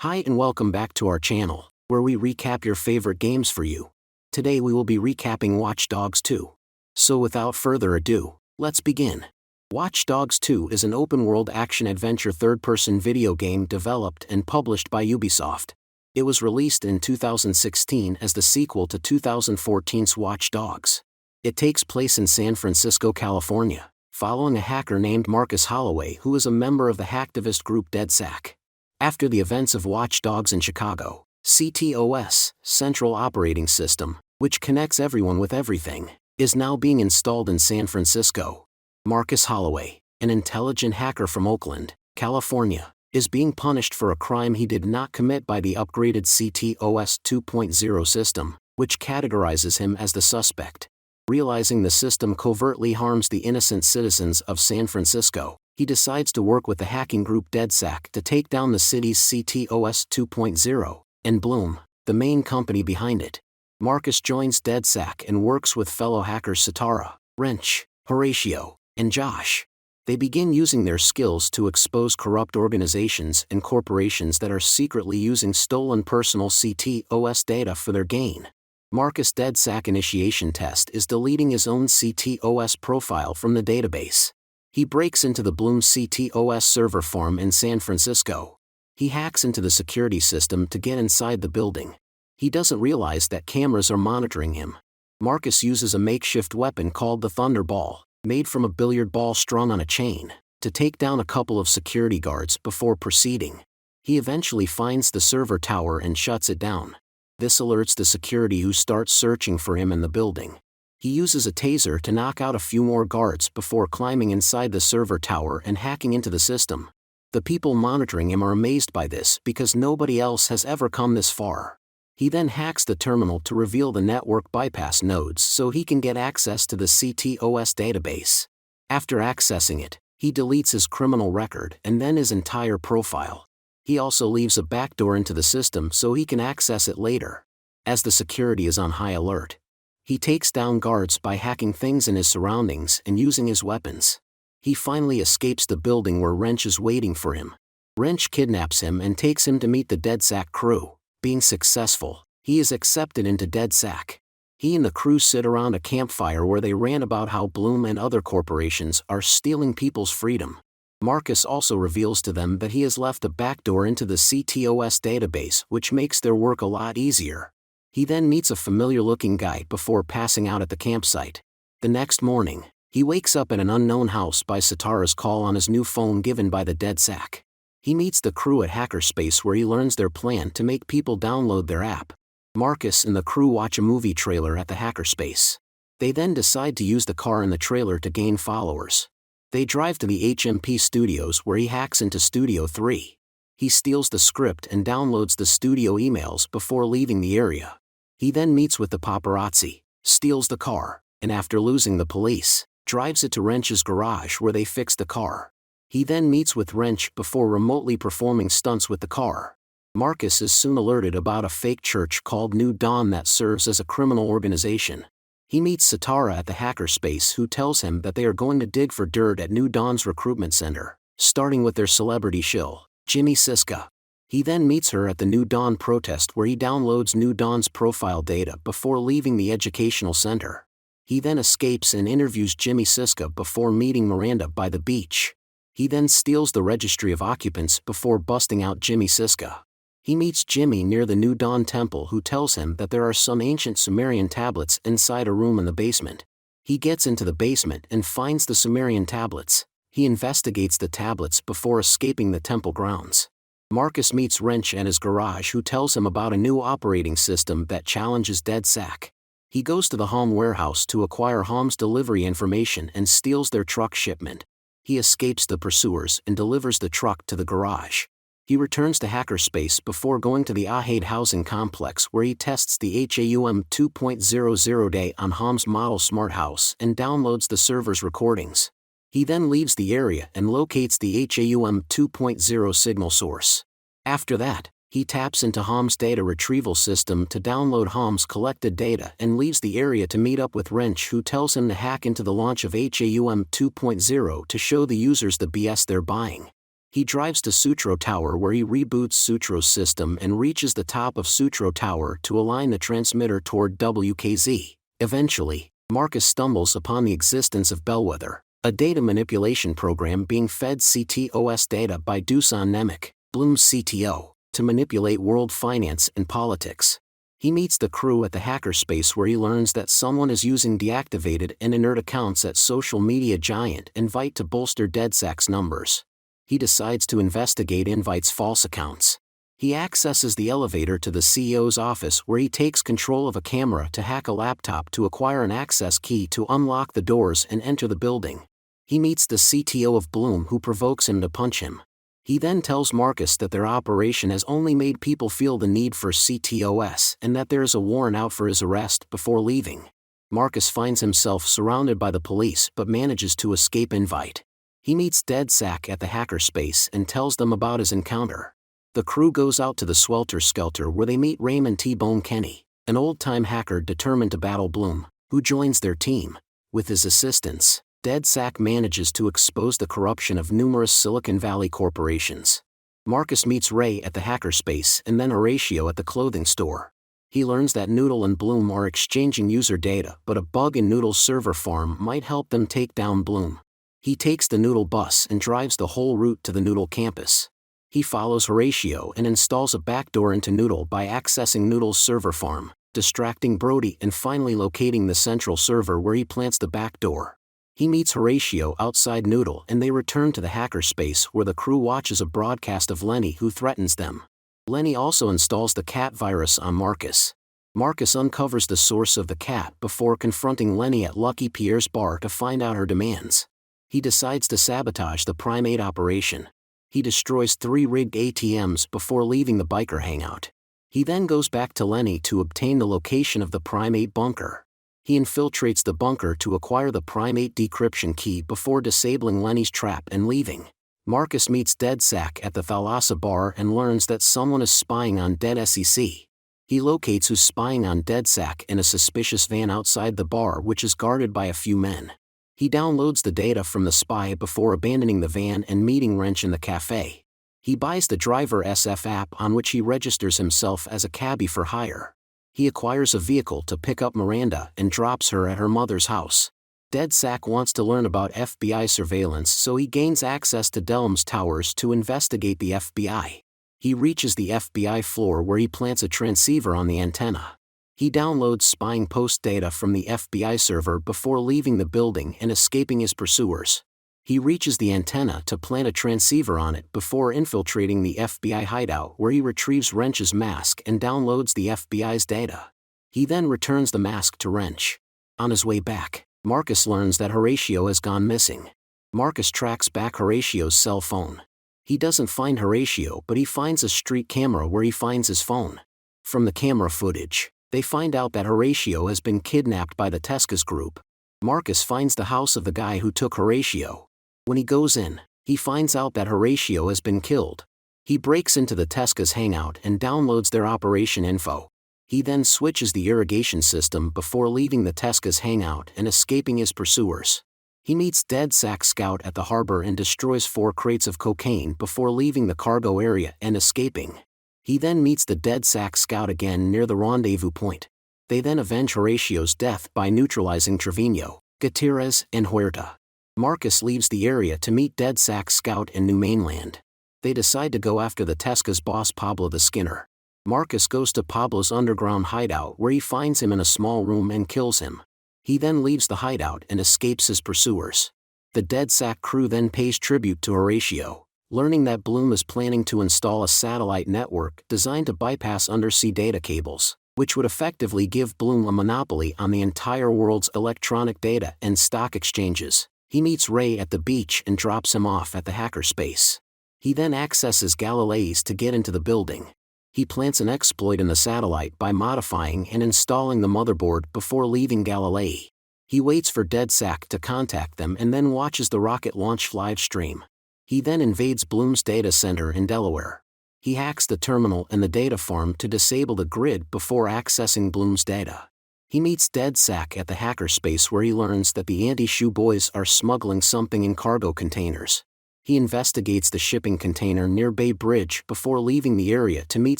Hi and welcome back to our channel, where we recap your favorite games for you. Today we will be recapping Watch Dogs 2. So without further ado, let's begin. Watch Dogs 2 is an open-world action-adventure third-person video game developed and published by Ubisoft. It was released in 2016 as the sequel to 2014's Watch Dogs. It takes place in San Francisco, California, following a hacker named Marcus Holloway who is a member of the hacktivist group DedSac. After the events of Watch Dogs in Chicago, CTOS, Central Operating System, which connects everyone with everything, is now being installed in San Francisco. Marcus Holloway, an intelligent hacker from Oakland, California, is being punished for a crime he did not commit by the upgraded CTOS 2.0 system, which categorizes him as the suspect. Realizing the system covertly harms the innocent citizens of San Francisco, he decides to work with the hacking group DedSac to take down the city's CTOS 2.0, and Bloom, the main company behind it. Marcus joins DedSac and works with fellow hackers Satara, Wrench, Horatio, and Josh. They begin using their skills to expose corrupt organizations and corporations that are secretly using stolen personal CTOS data for their gain. Marcus' DedSac initiation test is deleting his own CTOS profile from the database. He breaks into the Bloom CTOS server farm in San Francisco. He hacks into the security system to get inside the building. He doesn't realize that cameras are monitoring him. Marcus uses a makeshift weapon called the Thunderball, made from a billiard ball strung on a chain, to take down a couple of security guards before proceeding. He eventually finds the server tower and shuts it down. This alerts the security who starts searching for him in the building. He uses a taser to knock out a few more guards before climbing inside the server tower and hacking into the system. The people monitoring him are amazed by this because nobody else has ever come this far. He then hacks the terminal to reveal the network bypass nodes so he can get access to the CTOS database. After accessing it, he deletes his criminal record and then his entire profile. He also leaves a backdoor into the system so he can access it later. As the security is on high alert, he takes down guards by hacking things in his surroundings and using his weapons. He finally escapes the building where Wrench is waiting for him. Wrench kidnaps him and takes him to meet the DedSac crew. Being successful, he is accepted into DedSac. He and the crew sit around a campfire where they rant about how Bloom and other corporations are stealing people's freedom. Marcus also reveals to them that he has left a backdoor into the CTOS database, which makes their work a lot easier. He then meets a familiar-looking guy before passing out at the campsite. The next morning, he wakes up at an unknown house by Satara's call on his new phone given by the DedSac. He meets the crew at Hackerspace where he learns their plan to make people download their app. Marcus and the crew watch a movie trailer at the Hackerspace. They then decide to use the car in the trailer to gain followers. They drive to the HMP Studios where he hacks into Studio 3. He steals the script and downloads the studio emails before leaving the area. He then meets with the paparazzi, steals the car, and after losing the police, drives it to Wrench's garage where they fix the car. He then meets with Wrench before remotely performing stunts with the car. Marcus is soon alerted about a fake church called New Dawn that serves as a criminal organization. He meets Satara at the Hackerspace who tells him that they are going to dig for dirt at New Dawn's recruitment center, starting with their celebrity shill, Jimmy Siska. He then meets her at the New Dawn protest where he downloads New Dawn's profile data before leaving the educational center. He then escapes and interviews Jimmy Siska before meeting Miranda by the beach. He then steals the registry of occupants before busting out Jimmy Siska. He meets Jimmy near the New Dawn temple who tells him that there are some ancient Sumerian tablets inside a room in the basement. He gets into the basement and finds the Sumerian tablets. He investigates the tablets before escaping the temple grounds. Marcus meets Wrench at his garage who tells him about a new operating system that challenges DedSac. He goes to the Halm warehouse to acquire Halm's delivery information and steals their truck shipment. He escapes the pursuers and delivers the truck to the garage. He returns to Hackerspace before going to the Ahade housing complex where he tests the HAUM 2.00 day on Halm's model smart house and downloads the server's recordings. He then leaves the area and locates the HAUM 2.0 signal source. After that, he taps into Halm's data retrieval system to download Halm's collected data and leaves the area to meet up with Wrench who tells him to hack into the launch of HAUM 2.0 to show the users the BS they're buying. He drives to Sutro Tower where he reboots Sutro's system and reaches the top of Sutro Tower to align the transmitter toward WKZ. Eventually, Marcus stumbles upon the existence of Bellwether, a data manipulation program being fed CTOS data by Dusan Nemec, Bloom's CTO, to manipulate world finance and politics. He meets the crew at the hackerspace where he learns that someone is using deactivated and inert accounts at social media giant Invite to bolster DedSac's numbers. He decides to investigate Invite's false accounts. He accesses the elevator to the CEO's office where he takes control of a camera to hack a laptop to acquire an access key to unlock the doors and enter the building. He meets the CTO of Bloom who provokes him to punch him. He then tells Marcus that their operation has only made people feel the need for CTOS and that there is a warrant out for his arrest before leaving. Marcus finds himself surrounded by the police but manages to escape Invite. He meets DedSac at the hackerspace and tells them about his encounter. The crew goes out to the Swelter Skelter where they meet Raymond T-Bone Kenny, an old-time hacker determined to battle Bloom, who joins their team. With his assistance, DedSac manages to expose the corruption of numerous Silicon Valley corporations. Marcus meets Ray at the hackerspace and then Horatio at the clothing store. He learns that Noodle and Bloom are exchanging user data, but a bug in Noodle's server farm might help them take down Bloom. He takes the Noodle bus and drives the whole route to the Noodle campus. He follows Horatio and installs a backdoor into Noodle by accessing Noodle's server farm, distracting Brody and finally locating the central server where he plants the backdoor. He meets Horatio outside Noodle and they return to the hackerspace where the crew watches a broadcast of Lenny who threatens them. Lenny also installs the cat virus on Marcus. Marcus uncovers the source of the cat before confronting Lenny at Lucky Pierre's bar to find out her demands. He decides to sabotage the Primate operation. He destroys 3 rigged ATMs before leaving the biker hangout. He then goes back to Lenny to obtain the location of the Primate bunker. He infiltrates the bunker to acquire the Primate decryption key before disabling Lenny's trap and leaving. Marcus meets DedSac at the Thalassa bar and learns that someone is spying on DedSec. He locates who's spying on DedSac in a suspicious van outside the bar which is guarded by a few men. He downloads the data from the spy before abandoning the van and meeting Wrench in the cafe. He buys the Driver SF app on which he registers himself as a cabbie for hire. He acquires a vehicle to pick up Miranda and drops her at her mother's house. DedSac wants to learn about FBI surveillance so he gains access to Delm's towers to investigate the FBI. He reaches the FBI floor where he plants a transceiver on the antenna. He downloads spying post data from the FBI server before leaving the building and escaping his pursuers. He reaches the antenna to plant a transceiver on it before infiltrating the FBI hideout where he retrieves Wrench's mask and downloads the FBI's data. He then returns the mask to Wrench. On his way back, Marcus learns that Horatio has gone missing. Marcus tracks back Horatio's cell phone. He doesn't find Horatio but he finds a street camera where he finds his phone. From the camera footage, they find out that Horatio has been kidnapped by the Tescas group. Marcus finds the house of the guy who took Horatio. When he goes in, he finds out that Horatio has been killed. He breaks into the Tescas hangout and downloads their operation info. He then switches the irrigation system before leaving the Tescas hangout and escaping his pursuers. He meets DedSac Scout at the harbor and destroys 4 crates of cocaine before leaving the cargo area and escaping. He then meets the DedSac Scout again near the rendezvous point. They then avenge Horatio's death by neutralizing Trevino, Gutierrez, and Huerta. Marcus leaves the area to meet DedSac Scout in New Mainland. They decide to go after the Tescas boss Pablo the Skinner. Marcus goes to Pablo's underground hideout where he finds him in a small room and kills him. He then leaves the hideout and escapes his pursuers. The DedSac crew then pays tribute to Horatio, learning that Bloom is planning to install a satellite network designed to bypass undersea data cables, which would effectively give Bloom a monopoly on the entire world's electronic data and stock exchanges. He meets Ray at the beach and drops him off at the hackerspace. He then accesses Galileis to get into the building. He plants an exploit in the satellite by modifying and installing the motherboard before leaving Galilei. He waits for DedSac to contact them and then watches the rocket launch live stream. He then invades Bloom's data center in Delaware. He hacks the terminal and the data farm to disable the grid before accessing Bloom's data. He meets DedSac at the hackerspace where he learns that the Anti-Shoe Boys are smuggling something in cargo containers. He investigates the shipping container near Bay Bridge before leaving the area to meet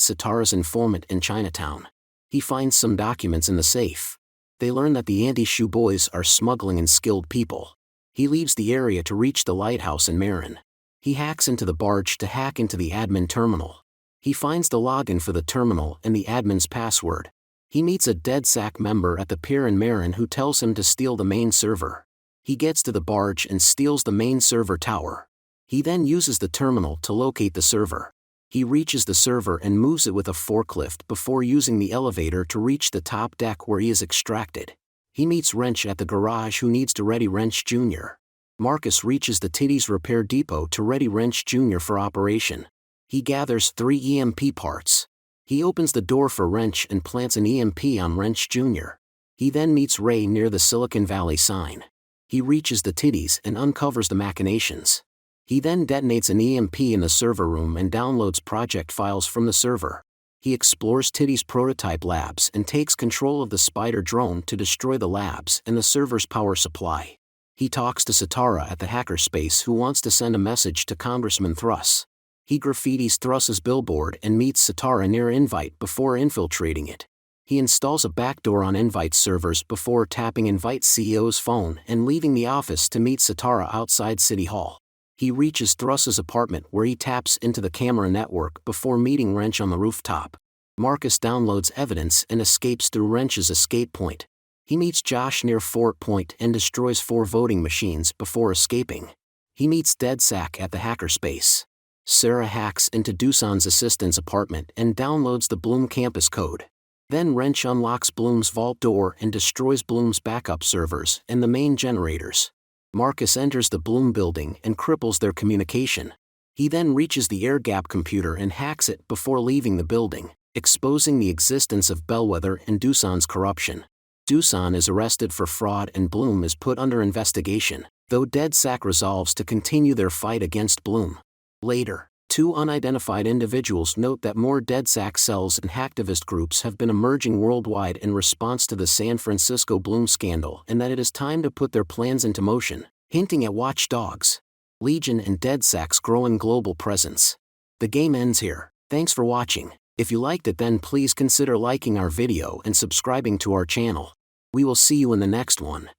Satara's informant in Chinatown. He finds some documents in the safe. They learn that the anti-shoe boys are smuggling in skilled people. He leaves the area to reach the lighthouse in Marin. He hacks into the barge to hack into the admin terminal. He finds the login for the terminal and the admin's password. He meets a DedSec member at the pier in Marin who tells him to steal the main server. He gets to the barge and steals the main server tower. He then uses the terminal to locate the server. He reaches the server and moves it with a forklift before using the elevator to reach the top deck where he is extracted. He meets Wrench at the garage who needs to ready Wrench Jr. Marcus reaches the Titties Repair Depot to ready Wrench Jr. for operation. He gathers 3 EMP parts. He opens the door for Wrench and plants an EMP on Wrench Jr. He then meets Ray near the Silicon Valley sign. He reaches the Titties and uncovers the machinations. He then detonates an EMP in the server room and downloads project files from the server. He explores Titties' prototype labs and takes control of the Spider drone to destroy the labs and the server's power supply. He talks to Satara at the hackerspace who wants to send a message to Congressman Thruss. He graffitis Thruss's billboard and meets Satara near Invite before infiltrating it. He installs a backdoor on Invite's servers before tapping Invite's CEO's phone and leaving the office to meet Satara outside City Hall. He reaches Thruss's apartment where he taps into the camera network before meeting Wrench on the rooftop. Marcus downloads evidence and escapes through Wrench's escape point. He meets Josh near Fort Point and destroys 4 voting machines before escaping. He meets DedSec at the hackerspace. Sarah hacks into Doosan's assistant's apartment and downloads the Bloom campus code. Then Wrench unlocks Bloom's vault door and destroys Bloom's backup servers and the main generators. Marcus enters the Bloom building and cripples their communication. He then reaches the air gap computer and hacks it before leaving the building, exposing the existence of Bellwether and Doosan's corruption. Doosan is arrested for fraud and Bloom is put under investigation, though DedSec resolves to continue their fight against Bloom. Later, 2 unidentified individuals note that more DedSec cells and hacktivist groups have been emerging worldwide in response to the San Francisco Bloom scandal and that it is time to put their plans into motion, hinting at Watch Dogs, Legion and DedSec's growing global presence. The game ends here. Thanks for watching. If you liked it, then please consider liking our video and subscribing to our channel. We will see you in the next one.